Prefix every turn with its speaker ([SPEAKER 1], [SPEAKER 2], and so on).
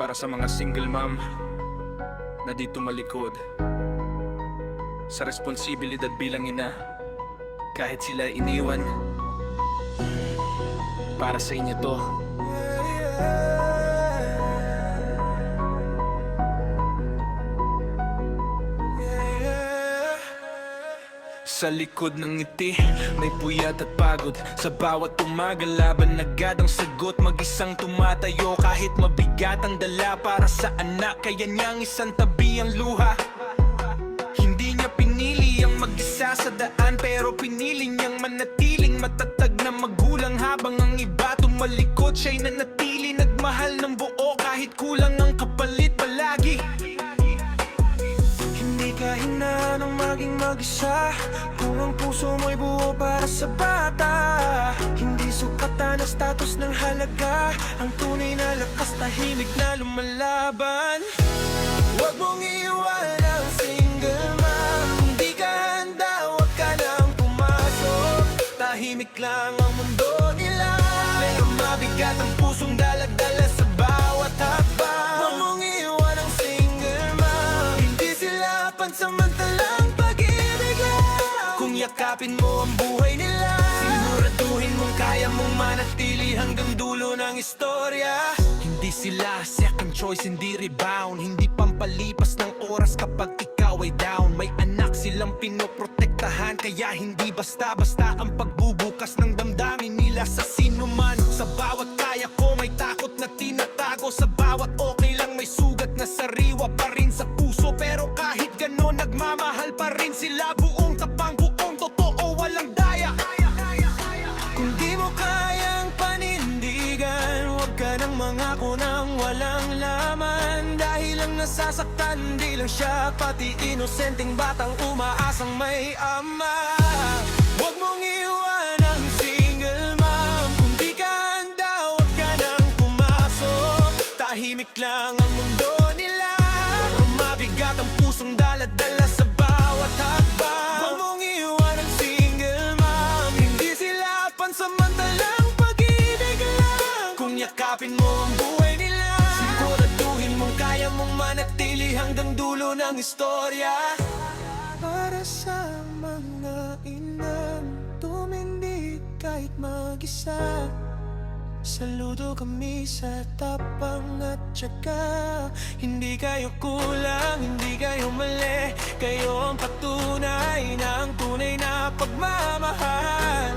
[SPEAKER 1] Para sa mga single mom na di tumalikod sa responsibilidad bilang ina, kahit sila iniwan. Para sa inyo to. Sa likod ng ngiti, may puyat at pagod. Sa bawat umaga, laban agad ang sagot. Mag-isang tumatayo kahit mabigat ang dala. Para sa anak, kaya niyang isang tabi ang luha. Hindi niya pinili ang mag-isa sa daan, pero pinili niyang manatiling matatag na magulang. Habang ang iba tumalikod, siya'y nanatili nagmahal ng buo kahit kulang ang kapalit palagi. Hindi ka hina ng maging mag-isa kung ang puso mo'y buo para sa bata. Hindi sukatan ang status ng halaga, ang tunay na lakas tahimik na lumalaban. Huwag mong iwan ang single mom. Kung di ka handa, huwag ka nang pumasok. Tahimik lang ang mundo nila, pero mabigat ang pusong daladala sa bawat hakbang. Huwag mong iwan ang single mom. Hindi sila pansamantalang pag-ibig lang. Kung yakapin mo ang buhay nila, siguraduhin mong kaya mong manatili hanggang dulo ng istorya. Hindi sila second choice, hindi rebound, hindi pampalipas ng oras kapag ikaw ay down. May anak silang pinoprotektahan, kaya hindi basta-basta ang pagbubukas ng damdamin nila sa sino man. Sa bawat kaya ko may takot na tinatago, sa bawat okay lang may sugat na sariwa pa rin sa puso. Pero kahit ganon nagmamahal pa rin sila, buong tapang, buong totoo, walang daya. Kung di mo kayang panindigan, huwag ka nang mangako ng walang laman. Dahil ang nasasaktan, di lang siya, pati inosenteng batang umaasang may ama. Huwag mong iwan ang single mom. Kung di ka handa, huwag ka nang pumasok. Tahimik lang ang mundo nila, pero mabigat ang pusong daladala sa bawat hakbang. Huwag mong iwan ang single mom. Hindi sila pansamantalang pag-ibig lang. Kung yakapin mo ang buhay nila, siguraduhin mong kaya mong manatili hanggang dulo ng istorya. Para sa mga inang tumindig kahit mag-isa, saludo kami sa tapang at tiyaga. Hindi kayo kulang, hindi kayo mali, kayo ang patunay ng tunay na pagmamahal.